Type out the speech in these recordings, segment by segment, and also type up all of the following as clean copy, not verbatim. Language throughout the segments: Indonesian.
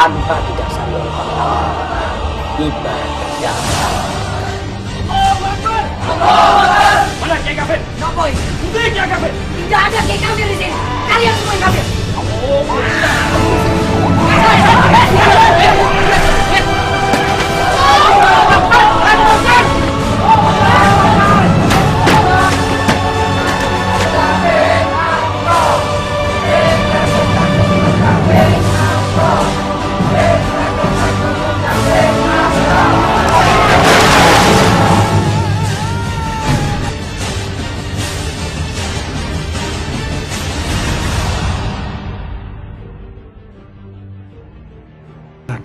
tanpa didasari oleh Allah. Ibadah. Mana Kiai Kafir? Nopoi, Putih Kiai Kafir. tidak ada Kiai Kafir di sini. Kalian semua yang kafir.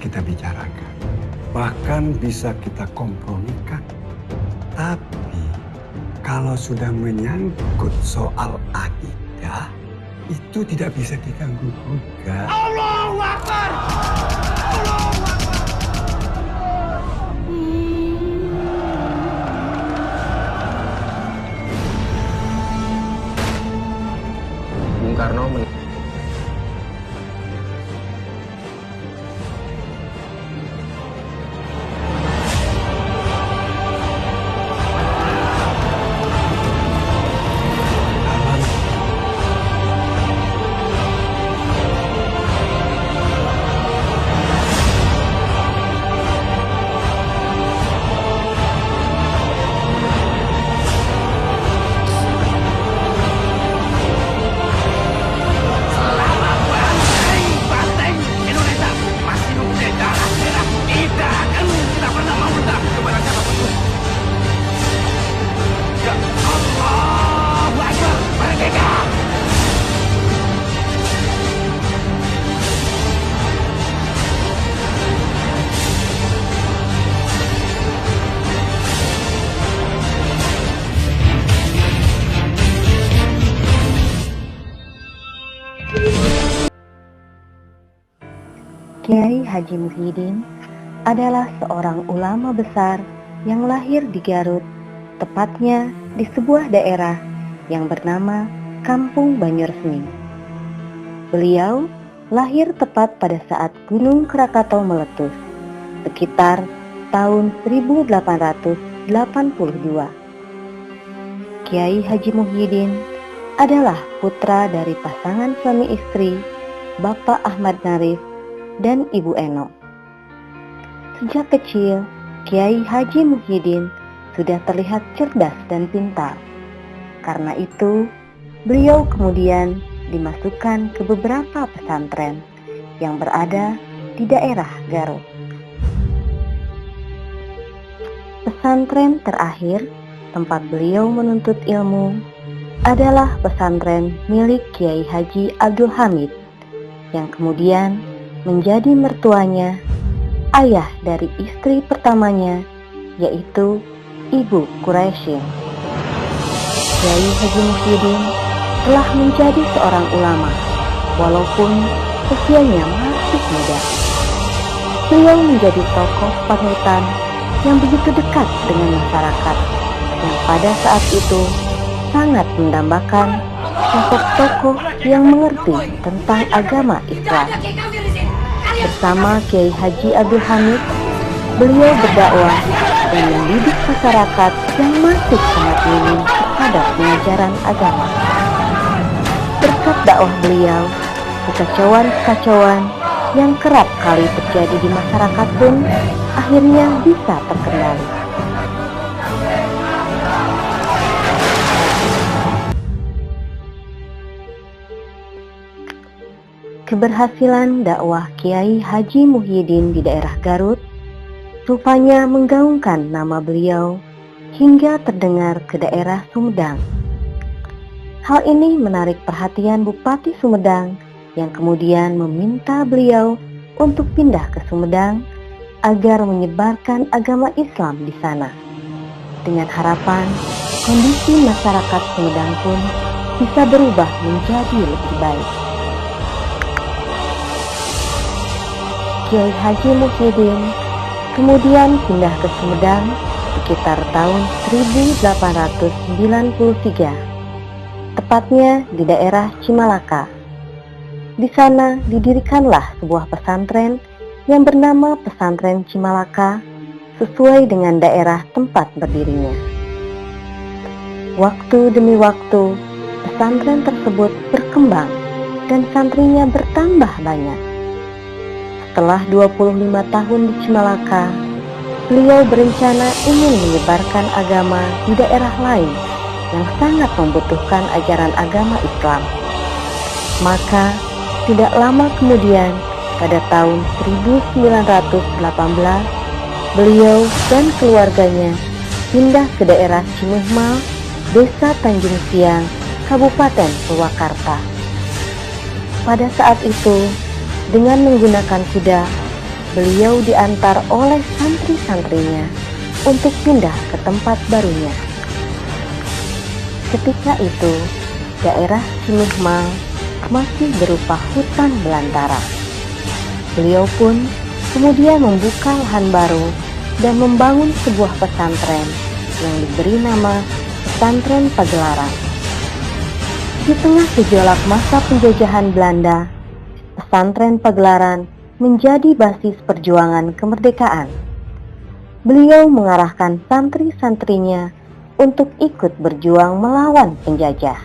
Kita bicarakan, bahkan bisa kita kompromikan. Tapi kalau sudah menyangkut soal akidah, itu tidak bisa diganggu gugat. Allahu Akbar. Allahu Akbar. Bung Karno Banteng Indonesia masih mempunyai darah merah. Tidak akan kita pernah mau letak kepada siapapun. Ya Allahu Akbar. Merdeka. Kiai Haji Muhyiddin adalah seorang ulama besar yang lahir di Garut, tepatnya di sebuah daerah yang bernama Kampung Banyuresmi. Beliau lahir tepat pada saat Gunung Krakatau meletus, sekitar tahun 1882. Kiai Haji Muhyiddin adalah putra dari pasangan suami istri Bapak Ahmad Narif dan Ibu Eno. Sejak kecil, Kiai Haji Muhyiddin sudah terlihat cerdas dan pintar. Karena itu, beliau kemudian dimasukkan ke beberapa pesantren yang berada di daerah Garut. Pesantren terakhir tempat beliau menuntut ilmu adalah pesantren milik Kiai Haji Abdul Hamid yang kemudian menjadi mertuanya, ayah dari istri pertamanya, yaitu Ibu Quraisyin. Kiai Haji Muhyiddin telah menjadi seorang ulama, walaupun usianya masih muda. Beliau menjadi tokoh panutan yang begitu dekat dengan masyarakat, yang pada saat itu sangat mendambakan sosok tokoh yang mengerti tentang agama Islam. Bersama Kiai Haji Abdul Hamid, beliau berdakwah dan mendidik masyarakat yang masih sangat minim terhadap pengajaran agama. Berkat dakwah beliau, kekacauan-kekacauan yang kerap kali terjadi di masyarakat pun akhirnya bisa terkendali. Keberhasilan dakwah Kiai Haji Muhyiddin di daerah Garut rupanya menggaungkan nama beliau hingga terdengar ke daerah Sumedang. Hal ini menarik perhatian Bupati Sumedang yang kemudian meminta beliau untuk pindah ke Sumedang agar menyebarkan agama Islam di sana. Dengan harapan kondisi masyarakat Sumedang pun bisa berubah menjadi lebih baik. Kiai Haji Muhyiddin kemudian pindah ke Sumedang sekitar tahun 1893, tepatnya di daerah Cimalaka. Di sana didirikanlah sebuah pesantren yang bernama Pesantren Cimalaka sesuai dengan daerah tempat berdirinya. Waktu demi waktu, pesantren tersebut berkembang dan santrinya bertambah banyak. Setelah 25 tahun di Cimalaka, beliau berencana ingin menyebarkan agama di daerah lain yang sangat membutuhkan ajaran agama Islam. Maka, tidak lama kemudian, pada tahun 1918, beliau dan keluarganya pindah ke daerah Cimuhmal, Desa Tanjung Siang, Kabupaten Purwakarta. Pada saat itu, dengan menggunakan kuda, beliau diantar oleh santri-santrinya untuk pindah ke tempat barunya. Ketika itu, daerah Cimuhmal masih berupa hutan belantara. Beliau pun kemudian membuka lahan baru dan membangun sebuah pesantren yang diberi nama Pesantren Pagelaran. Di tengah gejolak masa penjajahan Belanda, Pesantren Pagelaran menjadi basis perjuangan kemerdekaan. Beliau mengarahkan santri-santrinya untuk ikut berjuang melawan penjajah.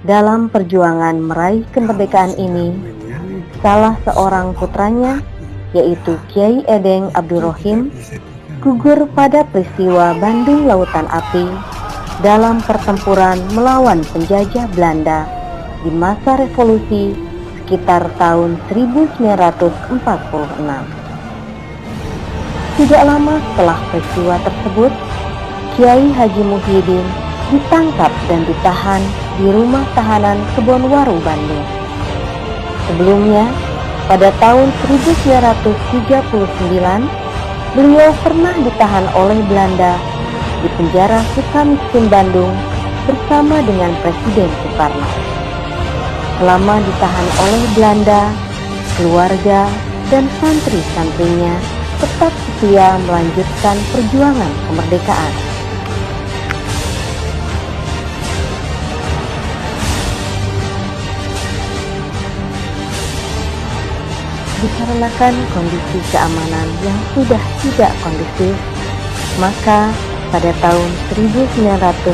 Dalam perjuangan meraih kemerdekaan ini, salah seorang putranya, yaitu Kiai Edeng Abdurrahim, gugur pada peristiwa Bandung Lautan Api dalam pertempuran melawan penjajah Belanda di masa revolusi sekitar tahun 1946. Tidak lama setelah peristiwa tersebut, Kiai Haji Muhyiddin ditangkap dan ditahan di rumah tahanan Kebonwaru, Bandung. Sebelumnya, pada tahun 1939, beliau pernah ditahan oleh Belanda di penjara Sukamiskin Bandung bersama dengan Presiden Soekarno. Selama ditahan oleh Belanda, keluarga dan santri-santrinya tetap setia melanjutkan perjuangan kemerdekaan. Dikarenakan kondisi keamanan yang sudah tidak kondusif, maka pada tahun 1950,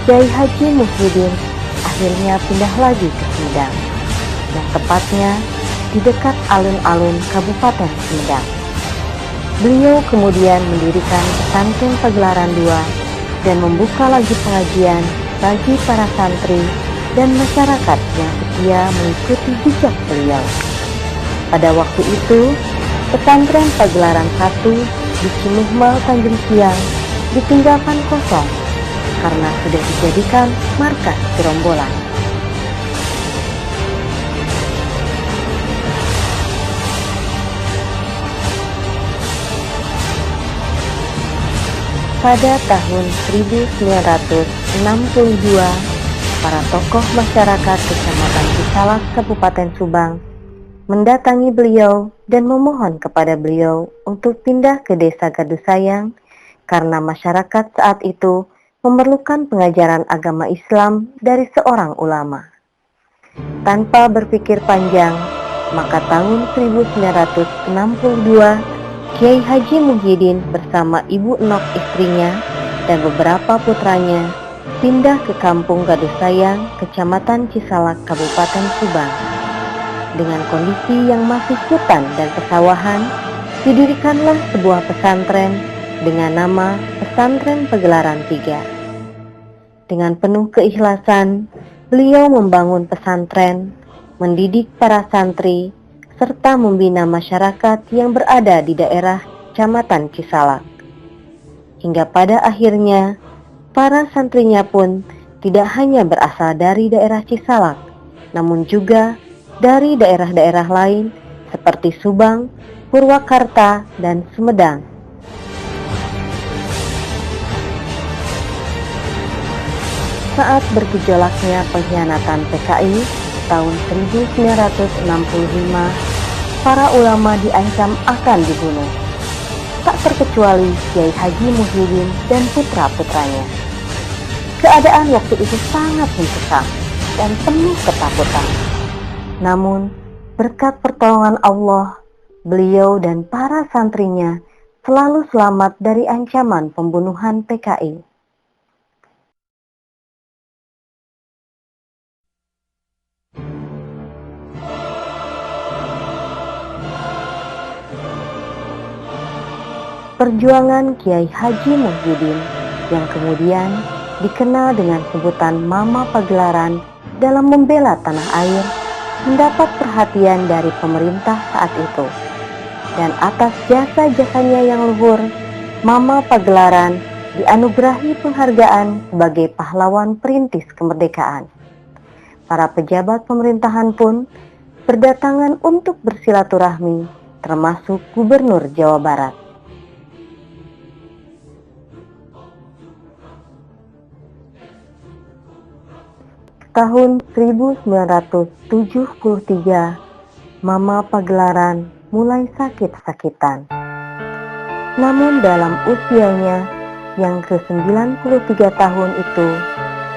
Kiai Haji Muhyiddin akhirnya pindah lagi ke Sumedang, yang tepatnya di dekat alun-alun Kabupaten Sumedang. Beliau kemudian mendirikan Pesantren Pagelaran II dan membuka lagi pengajian bagi para santri dan masyarakat yang setia mengikuti jejak beliau. Pada waktu itu, Pesantren Pagelaran I di Cimuhmal Tanjung Siang ditinggalkan kosong karena sudah dijadikan markas gerombolan. Pada tahun 1962, para tokoh masyarakat Kecamatan Cisalak, Kabupaten Subang mendatangi beliau dan memohon kepada beliau untuk pindah ke Desa Gadusayang karena masyarakat saat itu memerlukan pengajaran agama Islam dari seorang ulama. Tanpa berpikir panjang, maka tahun 1962 Kiai Haji Muhyiddin bersama Ibu Nok istrinya dan beberapa putranya pindah ke Kampung Gadusayang, Kecamatan Cisalak, Kabupaten Subang. Dengan kondisi yang masih hutan dan pesawahan, didirikanlah sebuah pesantren dengan nama Pesantren Pagelaran III. Dengan penuh keikhlasan, beliau membangun pesantren, mendidik para santri, serta membina masyarakat yang berada di daerah Kecamatan Cisalak. Hingga pada akhirnya, para santrinya pun tidak hanya berasal dari daerah Cisalak, namun juga dari daerah-daerah lain seperti Subang, Purwakarta, dan Sumedang. Saat bergejolaknya pengkhianatan PKI tahun 1965, para ulama diancam akan dibunuh, tak terkecuali Kiai Haji Muhyiddin dan putra-putranya. Keadaan waktu itu sangat mencekam dan penuh ketakutan. Namun, Berkat pertolongan Allah, beliau dan para santrinya selalu selamat dari ancaman pembunuhan PKI. Perjuangan Kiai Haji Muhyiddin yang kemudian dikenal dengan sebutan Mama Pagelaran dalam membela tanah air mendapat perhatian dari pemerintah saat itu. Dan atas jasa-jasanya yang luhur, Mama Pagelaran dianugerahi penghargaan sebagai pahlawan perintis kemerdekaan. Para pejabat pemerintahan pun berdatangan untuk bersilaturahmi, termasuk Gubernur Jawa Barat. Tahun 1973, Mama Pagelaran mulai sakit-sakitan. Namun dalam usianya yang ke-93 tahun itu,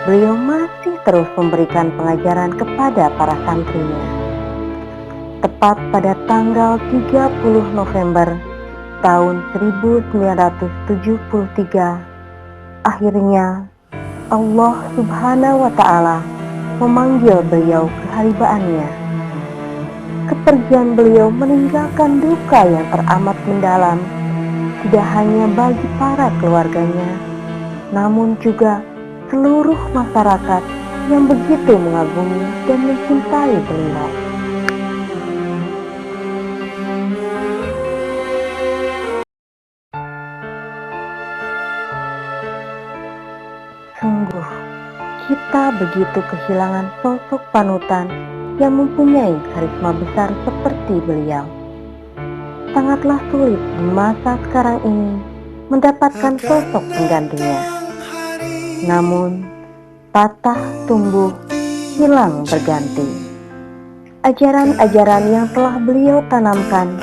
beliau masih terus memberikan pengajaran kepada para santrinya. Tepat pada tanggal 30 November tahun 1973, akhirnya Allah Subhanahu wa Ta'ala memanggil beliau ke haribaannya. Kepergian beliau meninggalkan duka yang teramat mendalam, tidak hanya bagi para keluarganya, namun juga seluruh masyarakat yang begitu mengagumi dan mencintai beliau. Sungguh, kita begitu kehilangan sosok panutan yang mempunyai karisma besar seperti beliau. Sangatlah sulit di masa sekarang ini mendapatkan sosok penggantinya. Namun, patah tumbuh, hilang berganti. Ajaran-ajaran yang telah beliau tanamkan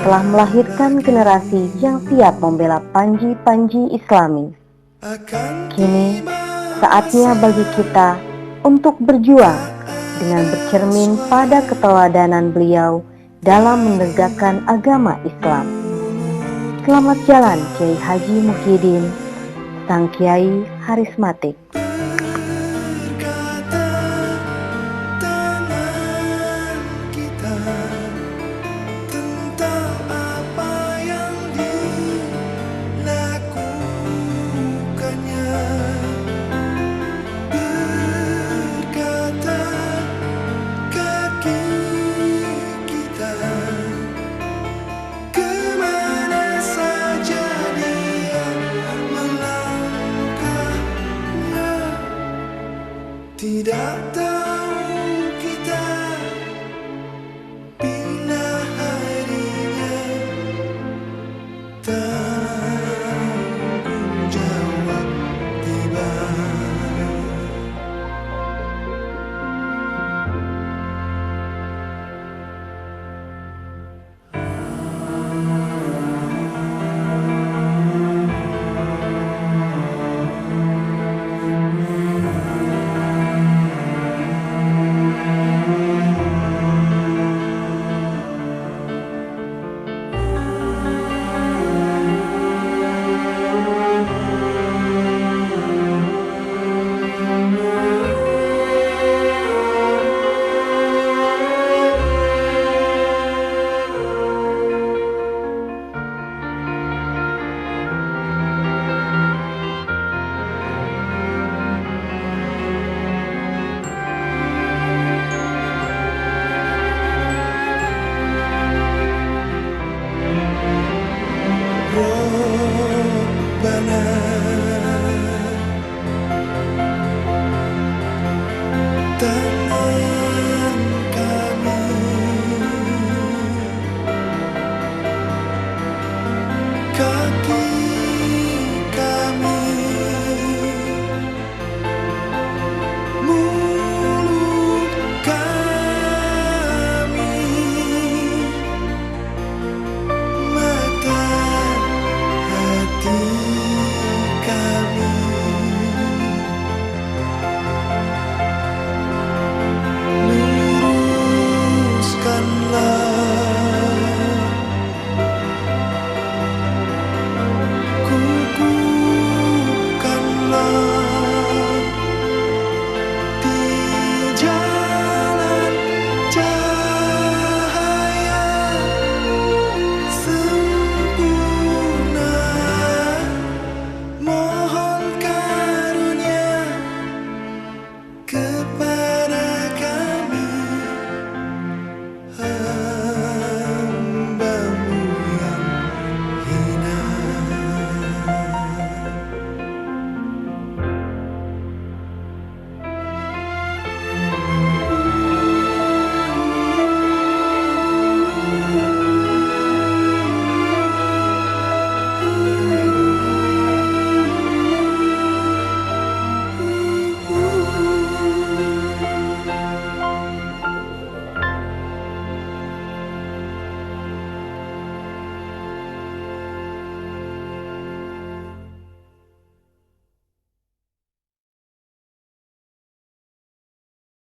telah melahirkan generasi yang siap membela panji-panji Islami. Kini, saatnya bagi kita untuk berjuang dengan bercermin pada keteladanan beliau dalam menegakkan agama Islam. Selamat jalan Kiai Haji Muhyiddin, sang Kiai Harismatik.